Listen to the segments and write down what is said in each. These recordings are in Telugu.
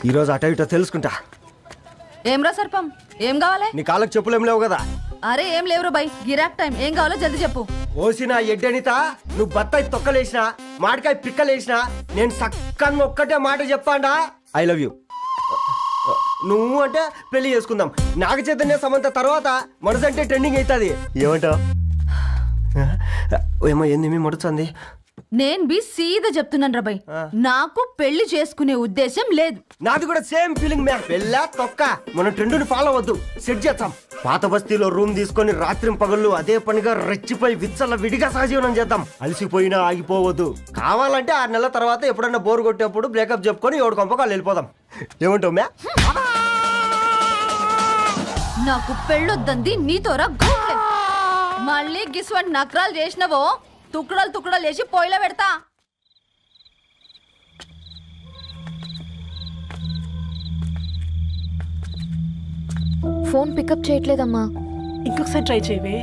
ఈరోజు అటో ఇటో తెలుసుకుంటా. ఏమ్రా సర్పం, ఏం కావాలి? నీ కాళ్ళకి చెప్పులేం లేవు కదా? అరే ఏం లేవురా బై, గిరాక్ టైం. ఏం కావాలో జల్దీ చెప్పు. ఓసిన ఎడ్డనిత, నువ్వు బత్తాయి తొక్కలేసినా మాడికాయ పిక్కలేసినా నేను సక్కగా ఒక్కటే మాట చెప్పాండా, ఐ లవ్ యూ. నువ్వు అంటే పెళ్లి చేసుకుందాం. నాగ చైతన్య సమంత తర్వాత మనసంటే ట్రెండింగ్ అవుతుంది. ఏమంటావు? ఏమో ఏంది మీ మడుతుంది? నేను బి సీదా చెప్తున్నాను రా బై, నాకు పెళ్లి చేసుకునే ఉద్దేశం లేదు. నాది కూడా సేమ్ ఫీలింగ్ మ్యామ్. పెళ్ళా తొక్క, మనం ట్రెండ్ని ఫాలో అవ్వద్దు, సెట్ చేద్దాం. పాత బస్తీలో రూమ్ తీసుకొని రాత్రి పగళ్ళు అదే పనిగా రెచ్చిపోయి విచ్చల విడిగా సహజీవనం చేద్దాం. అలసిపోయినా ఆగిపోవద్దు. కావాలంటే 6 నెలల తర్వాత ఎప్పుడన్నా బోర్ కొట్టేప్పుడు బ్రేకప్ చెప్పుకొని ఎవడు కొంపకాలు వెళ్ళిపోదాం. ఏమంటావు మ్యా? నాకు పెళ్ళొద్దంది నీతోరా గూట్లే. మళ్ళీ గిస్వంటి నకరాలు చేసినవో తుక్కడలు తుక్కడలు వేసి పొయ్యిలో పెడతా. ఫోన్ పికప్ చేయట్లేదమ్మా. ఇంకొకసారి ట్రై చేయవే.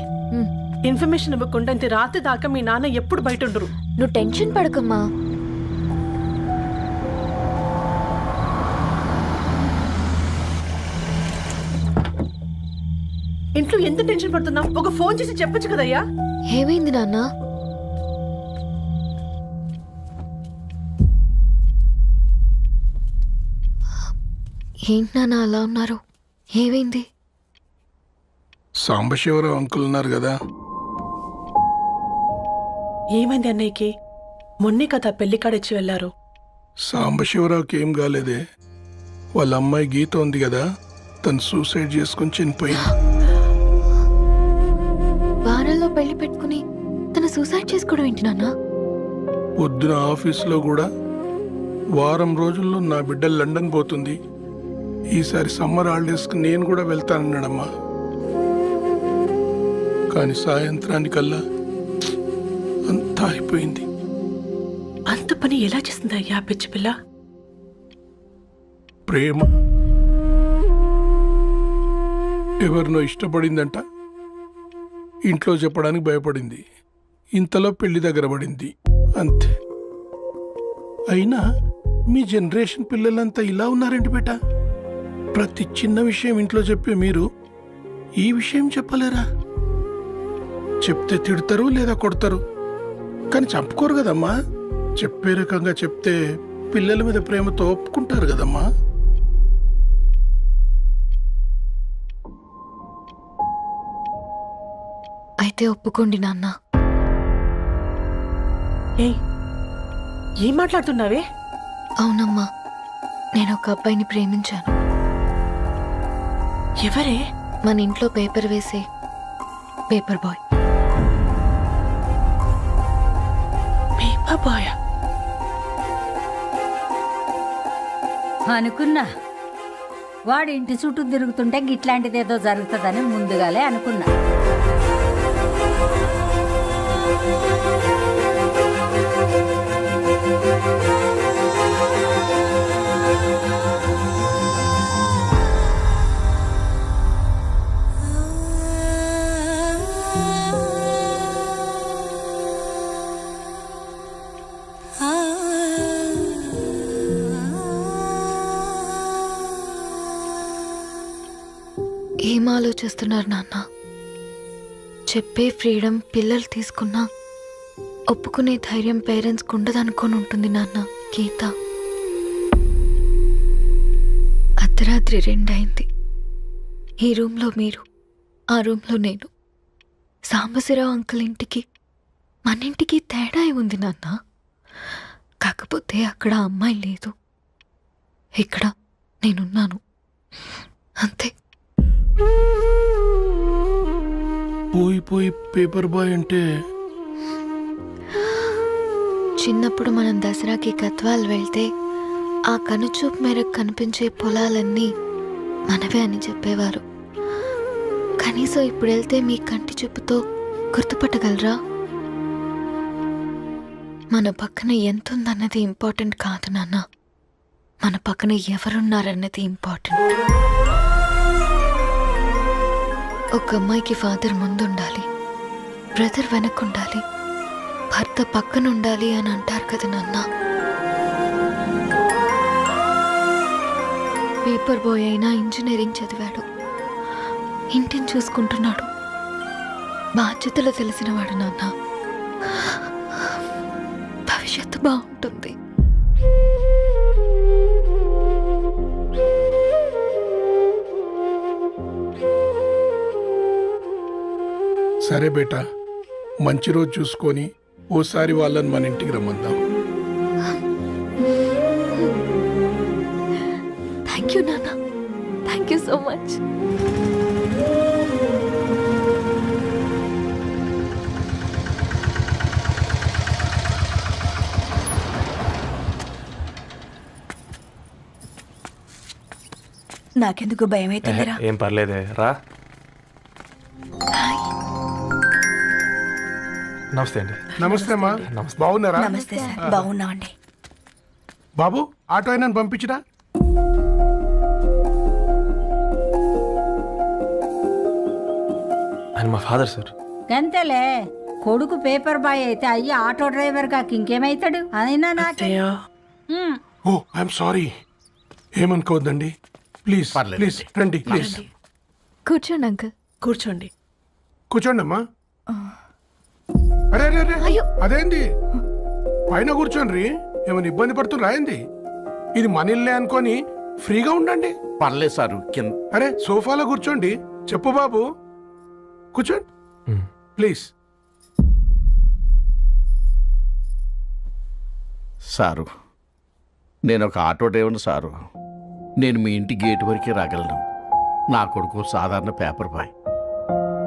ఇన్ఫర్మేషన్ ఇవ్వకుండా ఇంత రాత్రి దాకా మీ నాన్న ఎప్పుడు బయట ఉండరు. నువ్వు టెన్షన్ పడకమ్మా. ఇంట్లో ఎంత టెన్షన్ పడుతున్నావు? ఒక ఫోన్ చేసి చెప్పొచ్చు కదయ్యా. ఏమైంది నాన్న? ఏంటి నాన్న అలా ఉన్నారు? ఏమైంది? సాంబశివరావు అంకుల్ ఉన్నారు కదా. ఏమైంది అన్నయ్యకి? మొన్నే కదా పెళ్లి కాడిచ్చి వెళ్ళారు. సాంబశివరావుకి ఏం కాలేదే. వాళ్ళ అమ్మాయి గీత ఉంది కదా, తను సూసైడ్ చేసుకుని చనిపోయింది. వారంలో పెళ్లి పెట్టుకుని తను సూసైడ్ చేసుకోవడం ఏంటి నాన్న? పొద్దున ఆఫీసులో కూడా వారం రోజుల్లో నా బిడ్డ లండన్ పోతుంది, ఈసారి సమ్మర్ హాలిడేస్కి నేను కూడా వెళ్తానన్నాడమ్మా. కానీ సాయంత్రానికల్లా అంతా అయిపోయింది. అంత పని ఎలా చేస్తుంది అయ్యా పిచ్చి పిల్ల? ప్రేమ. ఎవరినో ఇష్టపడిందంట, ఇంట్లో చెప్పడానికి భయపడింది. ఇంతలో పెళ్లి దగ్గర పడింది, అంతే. అయినా మీ జనరేషన్ పిల్లలంతా ఇలా ఉన్నారేంటి బేట? ప్రతి చిన్న విషయం ఇంట్లో చెప్పే మీరు ఈ విషయం చెప్పలేరా? చెప్తే తిడతారు లేదా కొడతారు, కానీ చంపుకోరు కదమ్మా. చెప్పే రకంగా చెప్తే పిల్లల మీద ప్రేమతో ఒప్పుకుంటారు కదమ్మా. అయితే ఒప్పుకోండి నాన్న. ఏం మాట్లాడుతున్నావే? అవునమ్మా, నేను ఒక అబ్బాయిని ప్రేమించాను. ఎవరే? మన ఇంట్లో పేపర్ వేసే పేపర్ బాయ్. Paper boy? అనుకున్నా వాడి ఇంటి చుట్టూ తిరుగుతుంటే గిట్లాంటిదేదో జరుగుతుందని ముందుగాలే అనుకున్నా. ఏం ఆలోచిస్తున్నారు నాన్న? చెప్పే ఫ్రీడమ్ పిల్లలు తీసుకున్నా ఒప్పుకునే ధైర్యం పేరెంట్స్కి ఉండదనుకొని ఉంటుంది నాన్న. గీత అర్ధరాత్రి 2 అయింది. ఈ రూమ్లో మీరు, ఆ రూమ్లో నేను. సాంబశివరావు అంకుల్ ఇంటికి మన ఇంటికి తేడా ఉంది నాన్న. కాకపోతే అక్కడ అమ్మాయి లేదు, ఇక్కడ నేనున్నాను, అంతే. పోయి పేపర్ బాయ్ అంటే? చిన్నప్పుడు మనం దసరాకి గద్వాల్ వెళ్తే ఆ కనుచూపు మేరకు కనిపించే పొలాలన్నీ మనవే అని చెప్పేవారు. కనీసం ఇప్పుడు వెళ్తే మీ కంటి చూపుతో గుర్తుపట్టగలరా? మన పక్కన ఎంతుందన్నది ఇంపార్టెంట్ కాదు నాన్న, మన పక్కన ఎవరున్నారన్నది ఇంపార్టెంట్. ఒక అమ్మాయికి ఫాదర్ ముందుండాలి, బ్రదర్ వెనకుండాలి, భర్త పక్కనుండాలి అని అంటారు కదా నాన్న. పేపర్ బాయ్ అయినా ఇంజనీరింగ్ చదివాడు, ఇంటిని చూసుకుంటున్నాడు, బాధ్యతలు తెలిసినవాడు నాన్న. భవిష్యత్తు బాగుంటుంది. సరే బేటా, మంచి రోజు చూసుకొని ఓసారి వాళ్ళని మన ఇంటికి రమ్మందాం. థ్యాంక్ యూ నాన్న, థ్యాంక్ యూ సో మచ్. నాకెందుకు భయం అవుతుందిరా. ఏం పర్లేదే రా. నమస్తే అండి. నమస్తే అమ్మా, బాగున్నారా? నమస్తే సార్, బాగున్నామండి. బాబు, ఆటో అయినా పంపించరా? ఆయన మా ఫాదర్ సార్. గంతేలే, కొడుకు పేపర్ బాయ్ అయితే అయ్యి ఆటో డ్రైవర్ కాక ఇంకేమైతాడు? అయినా నాకే అత్తయ్య ఓ ఐఎమ్ సారీ, ఏమనుకోవద్దండి. ప్లీజ్ ప్లీజ్ రండి, ప్లీజ్ కూర్చోండి అంకుల్. కూర్చోండి. కూర్చోండి అమ్మా. అరే అరే అరే, అదేంది పైన కూర్చోండి, ఏమైనా ఇబ్బంది పడుతున్నా ఏంది? ఇది మన ఇల్లే అనుకొని ఫ్రీగా ఉండండి. పర్లేదు సారు కింద. అరే సోఫాలో కూర్చోండి. చెప్పు బాబు, కూర్చోండి ప్లీజ్. సారు, నేను ఒక ఆటో డ్రైవర్ని సారు. నేను మీ ఇంటి గేట్ వరకే రాగలను. నా కొడుకు సాధారణ పేపర్ బాయ్,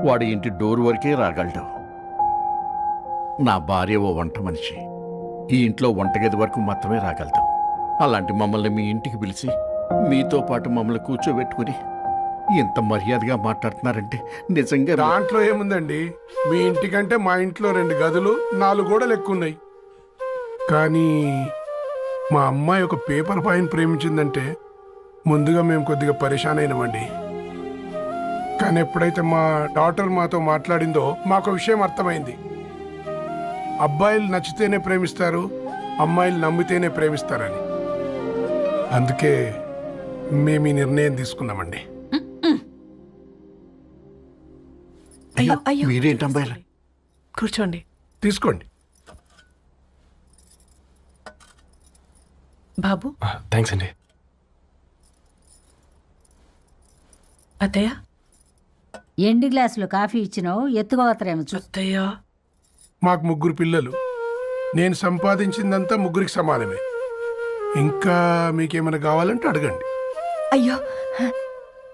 వాడి ఇంటి డోర్ వరకే రాగలడు. నా భార్య ఓ వంట మనిషి, ఈ ఇంట్లో వంటగది వరకు మాత్రమే రాగలదు. అలాంటి మమ్మల్ని మీ ఇంటికి పిలిచి మీతో పాటు మమ్మల్ని కూర్చోబెట్టుకుని ఎంత మర్యాదగా మాట్లాడుతున్నారంటే నిజంగా దాంట్లో ఏముందండి, మీ ఇంటికంటే మా ఇంట్లో 2 గదులు 4 గోడలు ఎక్కువ ఉన్నాయి. కానీ మా అమ్మాయి ఒక పేపర్ బాయ్ని ప్రేమించిందంటే ముందుగా మేము కొద్దిగా పరేషాన్ అయినామండి. కానీ ఎప్పుడైతే మా డాటర్ మాతో మాట్లాడిందో మాకు విషయం అర్థమైంది. అబ్బాయిలు నచ్చితేనే ప్రేమిస్తారు, అమ్మాయిలు నమ్మితేనే ప్రేమిస్తారని. అందుకే మేము ఈ నిర్ణయం తీసుకున్నామండి. అయ్యో అయ్యో, మీరేంటి అమ్మాయిలు? కూర్చోండి. తీసుకోండి. బాబు. థ్యాంక్స్ అండి. అత్తయ్య. ఎండి గ్లాసులో కాఫీ ఇచ్చినావు, ఎత్తుకోవతరేమో చూ. అత్తయ్య. మాకు 3 పిల్లలు, నేను సంపాదించిందంతా 3కి సమానమే. ఇంకా మీకేమైనా కావాలంటే అడగండి. అయ్యో,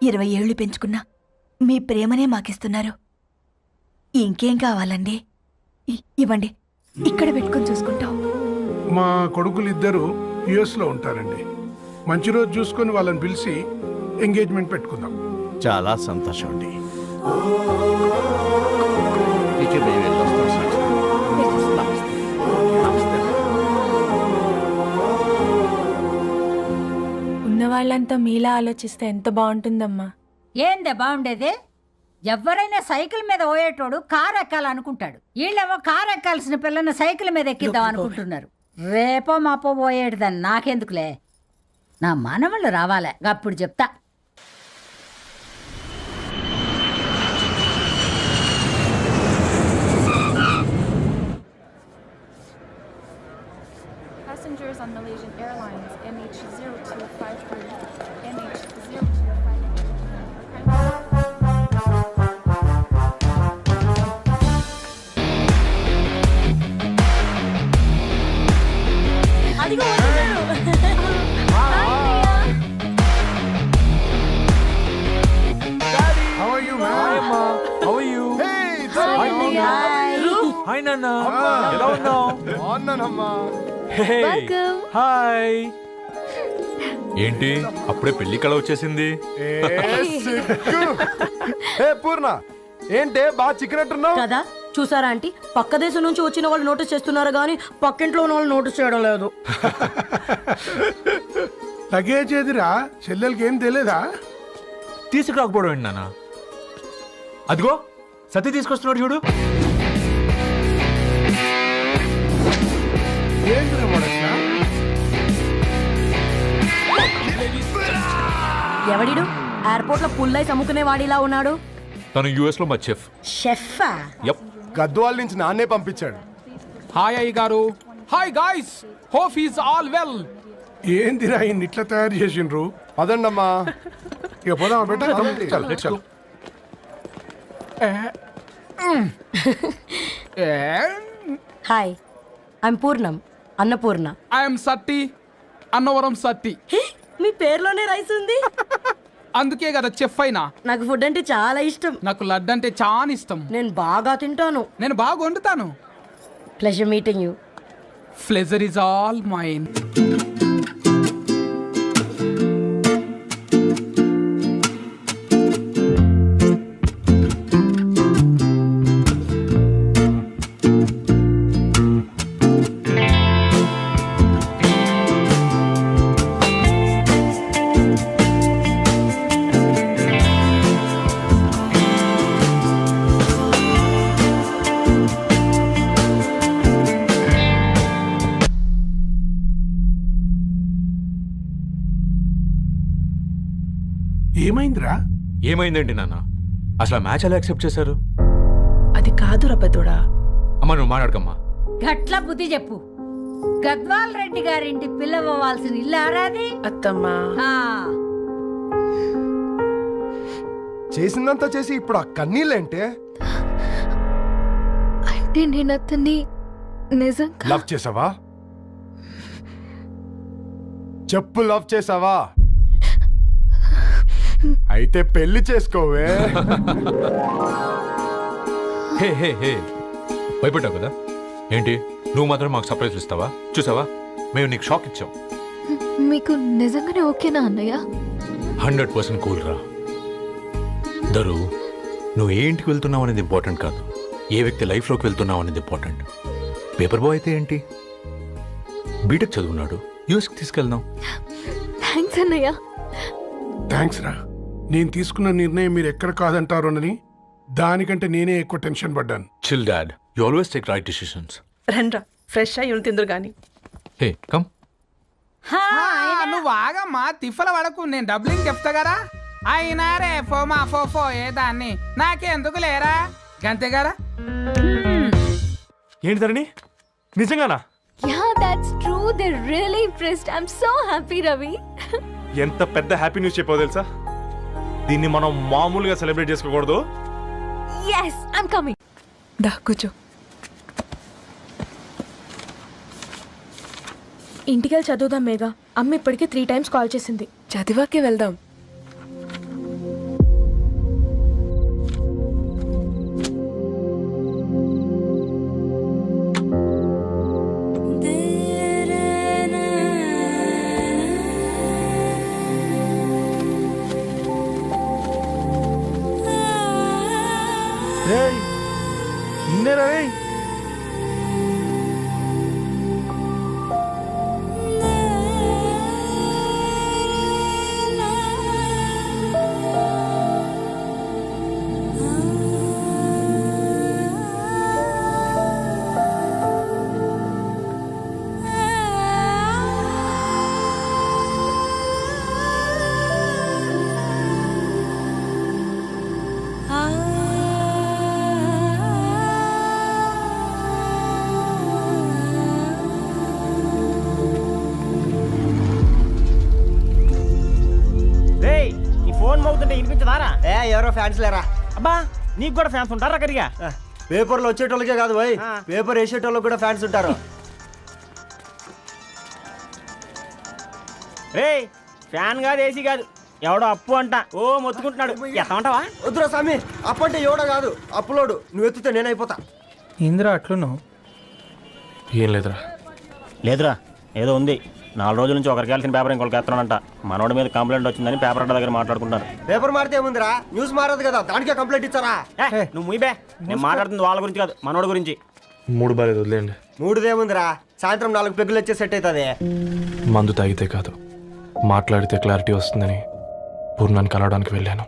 20 ఏళ్ళు పెంచుకున్నా మీ ప్రేమనే మాకిస్తున్నారు. ఇంకేం కావాలండి? ఇవ్వండి, ఇక్కడ పెట్టుకొని చూసుకుంటాం. మా కొడుకులు 2 యుఎస్లో ఉంటారండి. మంచి రోజు చూసుకొని వాళ్ళని పిలిచి ఎంగేజ్మెంట్ పెట్టుకుందాం. చాలా సంతోషం అండి. ఇక మేము వెళ్ళొస్తాం సార్. నమస్తే. నమస్తే. ఉన్నవాళ్ళంతా మీలా ఆలోచిస్తే ఎంత బాగుంటుందమ్మా. ఏందే బాగుండేది? ఎవరైనా సైకిల్ మీద పోయేటోడు కారు ఎక్కాలనుకుంటాడు. వీళ్ళేమో కారు ఎక్కాల్సిన పిల్లని సైకిల్ మీద ఎక్కిద్దాం అనుకుంటున్నారు. రేపో మాపో పోయేటిదని నాకెందుకులే, నా మనవళ్ళు రావాలే, అప్పుడు చెప్తా. Passengers on Malaysian Airlines MH0253, MH0253. అదిగో వస్తున్నారు. How are you, man? How are you? Hi నాన్న, ఎలా ఉన్నావు? హాయ్. ఏంటి అప్పుడే పెళ్లి కళ వచ్చేసింది? పూర్ణ ఏంటే బాగా చిక్కినట్టున్నావు కదా చూసారా ఆంటీ, పక్క దేశం నుంచి వచ్చిన వాళ్ళు నోటీస్ చేస్తున్నారు కానీ పక్కింట్లో ఉన్న వాళ్ళు నోటీస్ చేయడం లేదు. లగేజ్ ఏదిరా, చెల్లెలకి ఏం తెలియదా? తీసుకురాకపోవడం ఏంటి నాన్న? అదిగో సతీ తీసుకొస్తున్నాడు చూడు. ఏంటిరా వాడట్లా? ఎవడిడు ఎయిర్పోర్ట్ లో పుల్లై అమ్ముకునే వాడిలా ఉన్నాడు? తను యుఎస్ లో మా చెఫ్. షెఫా? యప్. గద్వాల నుంచి నాన్నే పంపించాడు. హాయ్ అయ్య గారు. Hi guys, hope is all well. ఏందిరా ఇన్ని ఇట్లా తయారు చేసిండ్రు? అదండమ్మా. ఇక పోదామా బెట్ట? చల్ చల్. హాయ్, ఐమ్ పూర్ణం, అన్నపూర్ణ. ఐఎమ్ సత్తి, అన్నవరం సత్తి. మీ పేరులోనే రైస్ ఉంది. అందుకే కదా చెఫ్ అయినా. నాకు ఫుడ్ అంటే చాలా ఇష్టం. నాకు లడ్డు అంటే చాలా ఇష్టం. నేను బాగా తింటాను. నేను బాగా వండుతాను. Pleasure meeting you. Pleasure is all mine. ఏమైందిరా? ఏమైందేంటి నాన్న? అసలు మ్యాచ్ ఎలా యాక్సెప్ట్ చేశారు? అది కాదు రబ్బతోడా. అమ్మా నువ్వు మాట్లాడకమ్మా. గట్ల బుద్ధి చెప్పు. గద్వాల్ రెడ్డి గారింటి పిల్లవ్వాల్సిన ఇల్లు ఆరాది. అత్తమ్మా, ఆ, చేసిందంతా చేసి ఇప్పుడు ఆ కన్నీళ్ళేంటే? అంటే నేను అతన్ని నిజంగా లవ్ చేసావా? చెప్పు, లవ్ చేసావా? అయితే పెళ్లి చేసుకోవే. హే హే హే, భయపడ్డావు కదా? ఏంటి నువ్వు మాత్రం మాకు సర్ప్రైజ్ ఇస్తావా? చూసావా, మేము నీకు షాక్ ఇచ్చాం. మీకు నిజంగానే ఓకేనా అన్నయ్య? 100% కూల్ రా. దరు, నువ్వు ఏ ఇంటికి వెళ్తున్నావు అనేది ఇంపార్టెంట్ కాదు, ఏ వ్యక్తి లైఫ్లోకి వెళ్తున్నావు అనేది ఇంపార్టెంట్. పేపర్ బాయ్ అయితే ఏంటి, బీటెక్ చదువున్నాడు, యూఎస్కి తీసుకెళ్దాం. థ్యాంక్స్ అన్నయ్య. థ్యాంక్స్ రా. నేను తీసుకున్న నిర్ణయం మీరు ఎక్కడ కాదంటారోనని దానికంటే నేనే ఎక్కువ టెన్షన్ పడ్డాను. Chill dad, you always take right decisions. రండ్రా, ఫ్రెష్ అయ్యి తిందురు గాని. Hey come. నువ్వు ఆగమ్మా, తిఫల పడకు, నేను డబ్లింగ్ చెప్తా కదా. అయినా రే ఫోమా ఫోఫో ఏ దాన్ని నాకెందుకు లేరా గంతే కదా. ఏంటి ధరణి, నిజంగానా? Yeah, that's true. They're really impressed. I'm so happy, Ravi. ఎంత పెద్ద హ్యాపీ న్యూస్ చెప్పావు తెలుసా? దీన్ని మనం మామూలుగా సెలబ్రేట్ చేసుకోకూడదు. Yes, I'm coming. దా కూర్చో. ఇంటికెళ్ళి చదువుదాం మేఘా. అమ్మ ఇప్పటికే 3 times కాల్ చేసింది. చదివాకే వెళ్దాం. ఎవరో ఫ్యాన్స్ లేరా? అబ్బా, నీకు కూడా ఫ్యాన్స్ ఉంటారా? కరిగా పేపర్లో వచ్చేటోళ్ళకే కాదు భయ్, పేపర్ వేసేటోళ్ళకి కూడా ఫ్యాన్స్ ఉంటారు. రే, ఫ్యాన్ కాదు, ఏసీ కాదు, ఎవడో అప్పు అంట ఓ మొత్తుకుంటున్నాడు. ఎత్తమంటావా? వద్దురా స్వామి, అప్పంటే ఎవడో కాదు, అప్పులోడు. నువ్వు ఎత్తుతే నేనైపోతా. ఇందిరా అట్లున్నావు? ఏం లేదురా. లేదురా, ఏదో ఉంది. 4 రోజుల నుంచి ఒకరికి వెళ్ళిన పేపర్ ఇంకొకరికి ఎత్తనంట. మనోడి మీద కంప్లైంట్ వచ్చిందని పేపర్ అడ్డ దగ్గర మాట్లాడుకుంటారు. పేపర్ మారితే ఏముందిరా, న్యూస్ మారదు కదా, దానికే కంప్లైంట్ ఇచ్చారా? నువ్వు ముయ్యబే, నేను మాట్లాడుతుంది వాళ్ళ గురించి కాదు, మనోడి గురించి. 3 బాలేదు, వదిలేండి. 3దేముందిరా, సాయంత్రం 4 పెగ్గులు వచ్చే సెట్ అవుతుంది. మందు తాగితే కాదు, మాట్లాడితే క్లారిటీ వస్తుందని పూర్ణాన్ని కలవడానికి వెళ్ళాను.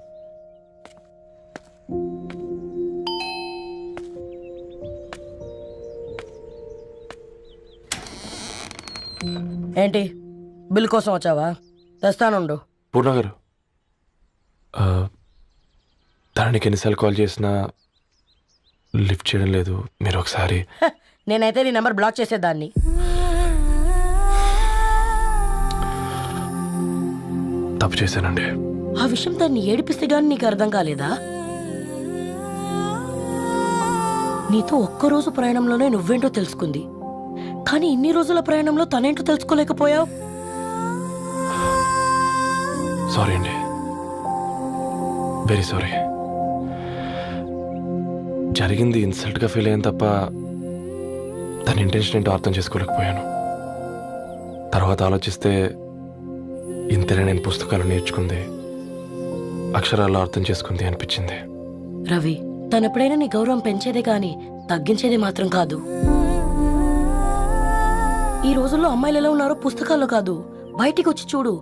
ఏంటి, బిల్ కోసం వచ్చావా? తెస్తానుండు. పూర్ణ గారు, తనకి ఎన్నిసార్లు కాల్ చేసినా లిఫ్ట్ చేయడం లేదు. మీరు ఒకసారి నేనైతే నీ నెంబర్ బ్లాక్ చేసేదాన్ని. తప్పు చేశానండి. ఆ విషయం దాన్ని ఏడిపిస్తే గానీ నీకు అర్థం కాలేదా? నీతో ఒక్కరోజు ప్రయాణంలోనే నువ్వేంటో తెలుసుకుంది, కానీ ఇన్ని రోజుల ప్రయాణంలో తనేంటో తెలుసుకోలేకపోయావు. సారీ అండి, వెరీ సారీ. జరిగింది ఇన్సల్ట్గా ఫీల్ అయ్యాను తప్ప తన ఇంటెన్షన్ ఏంటో అర్థం చేసుకోలేకపోయాను. తర్వాత ఆలోచిస్తే ఇంతనే నేను పుస్తకాలు నేర్చుకుంది, అక్షరాల్లో అర్థం చేసుకుంది అనిపించింది. రవి, తనెప్పుడైనా నీ గౌరవం పెంచేదే కానీ తగ్గించేదే మాత్రం కాదు. ఈ రోజుల్లో అమ్మాయిలు ఎలా ఉన్నారో పుస్తకాల్లో కాదు, బయటికి వచ్చి చూడు.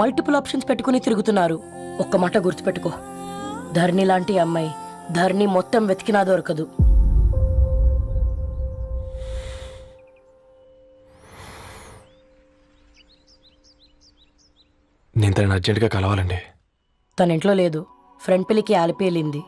మల్టిపుల్ ఆప్షన్స్ పెట్టుకుని తిరుగుతున్నారు. ఒక్క మాట గుర్తుపెట్టుకో, ధరణి లాంటి అమ్మాయి ధరణి మొత్తం వెతికినా దొరకదు. నేను తనని అర్జెంటుగా కలవాలండి. తన ఇంట్లో లేదు, ఫ్రెండ్ పెళ్లికి ఆలిపేలింది.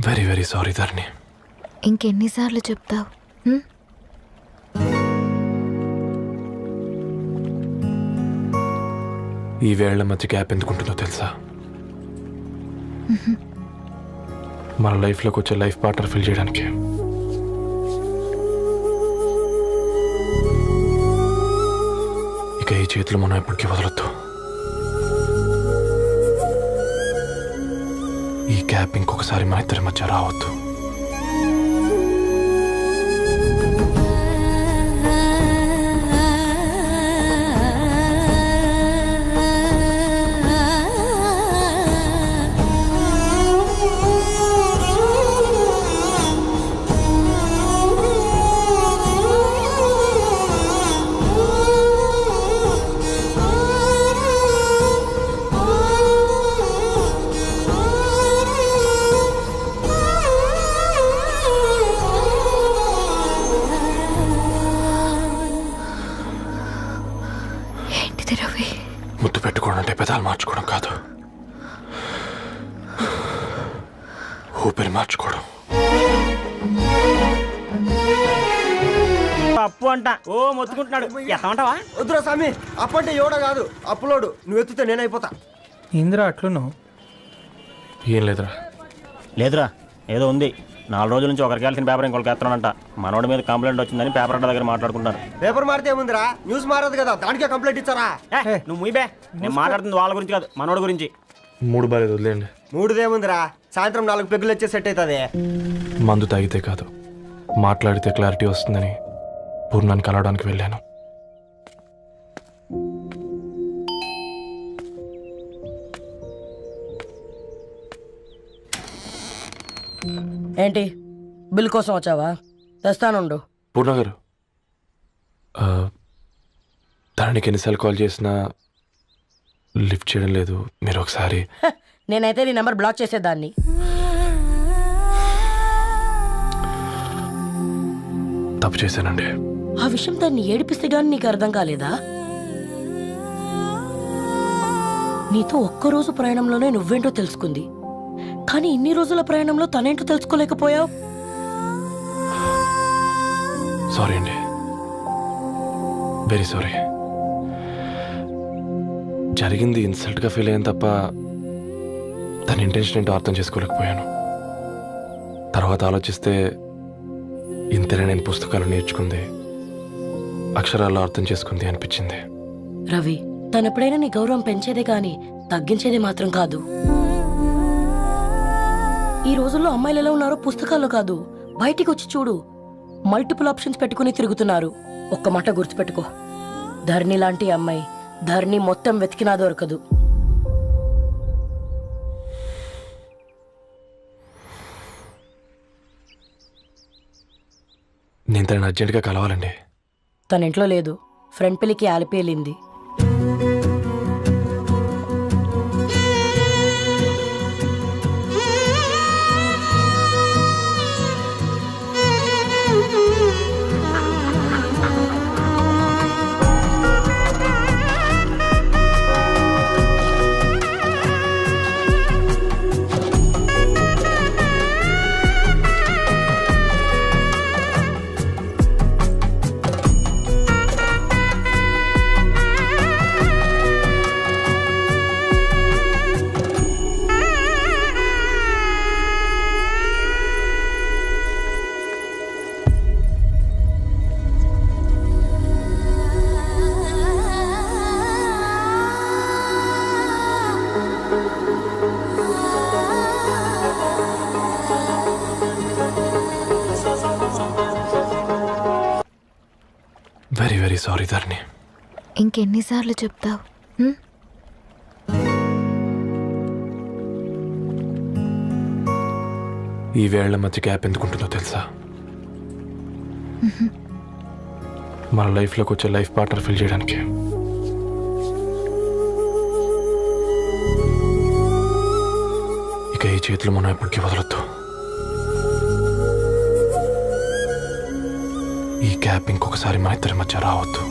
వెరీ వెరీ సారీ ధరణి. ఇంకెన్నిసార్లు చెప్తావు? ఈ వేళ్ల మధ్య గ్యాప్ ఎందుకుంటుందో తెలుసా? మన లైఫ్లోకి వచ్చే లైఫ్ పార్ట్నర్ ఫిల్ చేయడానికి. ఇక ఈ చేతులు మనం ఎప్పటికీ వదలొద్దు. ఈ గ్యాప్ ఇంకొకసారి మన ఇద్దరి మధ్య రావద్దు. ముద్దు పెట్టుకోవడం అంటే పెదాలు మార్చుకోవడం కాదు, ఊపిరి మార్చుకోవడం. అప్పు అంట ఓ మొత్తుకుంటున్నాడు. ఎత్తామంటావా? వద్దురా స్వామి, అప్పు అంటే ఎవడో కాదు, అప్పులోడు. నువ్వు ఎత్తుతే నేనైపోతా. ఇందిరా అట్లున్నావు? ఏం లేదురా. లేదురా, ఏదో ఉంది. 4 రోజుల నుంచి ఒకరికి వెళ్ళిన పేపర్ ఇంకొకరికి ఎత్తానంట. మనోడి మీద కంప్లైంట్ వచ్చిందని పేపర్ అడ్డ దగ్గర మాట్లాడుకుంటున్నారు. పేపర్ మారితే ఏముందిరా, న్యూస్ మారదు కదా, దానికే కంప్లైంట్ ఇచ్చారా? నువ్వు ముయ్యబే, నేను మాట్లాడుతుంది వాళ్ళ గురించి కాదు, మనోడి గురించి. 3 బాలేదు, వదిలేండి. 3దేముందిరా, సాయంత్రం 4 పెగ్గులు వచ్చే సెట్ అవుతుంది. మందు తాగితే కాదు, మాట్లాడితే క్లారిటీ వస్తుందని పూర్ణాన్ని కలవడానికి వెళ్ళాను. ఏంటి, బిల్ కోసం వచ్చావా? తెస్తానుండు. పూర్ణ గారు, తనకి ఎన్నిసార్లు కాల్ చేసినా లిఫ్ట్ చేయడం లేదు. మీరు ఒకసారి నేనైతే నీ నెంబర్ బ్లాక్ చేసేదాన్ని. తప్పు చేశానండి. ఆ విషయం దాన్ని ఏడిపిస్తే గానీ నీకు అర్థం కాలేదా? నీతో ఒక్కరోజు ప్రయాణంలోనే నువ్వేంటో తెలుసుకుంది, కానీ ఇన్ని రోజుల ప్రయాణంలో తనేంటో తెలుసుకోలేకపోయావు. సారీ అండి, వెరీ సారీ. జరిగింది ఇన్సల్ట్గా ఫీల్ అయ్యాను తప్ప తన ఇంటెన్షన్ ఏంటో అర్థం చేసుకోలేకపోయాను. తర్వాత ఆలోచిస్తే ఇంతనే నేను పుస్తకాలు నేర్చుకుంది, అక్షరాల్లో అర్థం చేసుకుంది అనిపించింది. రవి, తనెప్పుడైనా నీ గౌరవం పెంచేదే గాని తగ్గించేదే మాత్రం కాదు. ఈ రోజుల్లో అమ్మాయిలు ఎలా ఉన్నారో పుస్తకాల్లో కాదు, బయటికి వచ్చి చూడు. మల్టిపుల్ ఆప్షన్స్ పెట్టుకుని తిరుగుతున్నారు. ఒక్క మాట గుర్తుపెట్టుకో, ధరణి లాంటి అమ్మాయి ధరణి మొత్తం వెతికినా దొరకదు. నేను తనని అర్జెంటుగా కలవాలండి. తన ఇంట్లో లేదు, ఫ్రెండ్ పెళ్లికి ఆలిపి వెళ్ళింది. వెరీ వెరీ సారీ ధరణి. ఇంకెన్నిసార్లు చెప్తావు? ఈ వేళ్ల మధ్య గ్యాప్ ఎందుకుంటుందో తెలుసా? మన లైఫ్లోకి వచ్చే లైఫ్ పార్ట్నర్ ఫిల్ చేయడానికి. ఇక ఈ చేతులు మనం ఎప్పటికీ వదలొద్దు. ఈ గ్యాప్ ఇంకొకసారి మన ఇద్దరి మధ్య రావద్దు.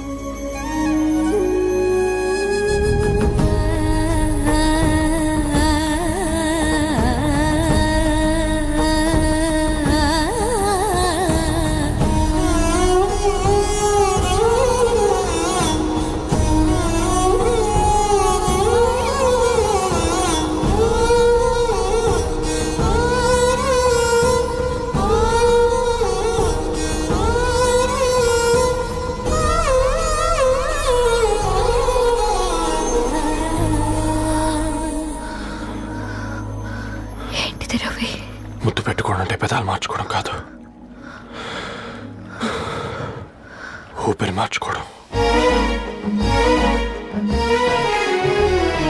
ముద్దు పెట్టుకోవడం అంటే పెదాలు మార్చుకోవడం కాదు, ఊపిరి మార్చుకోవడం.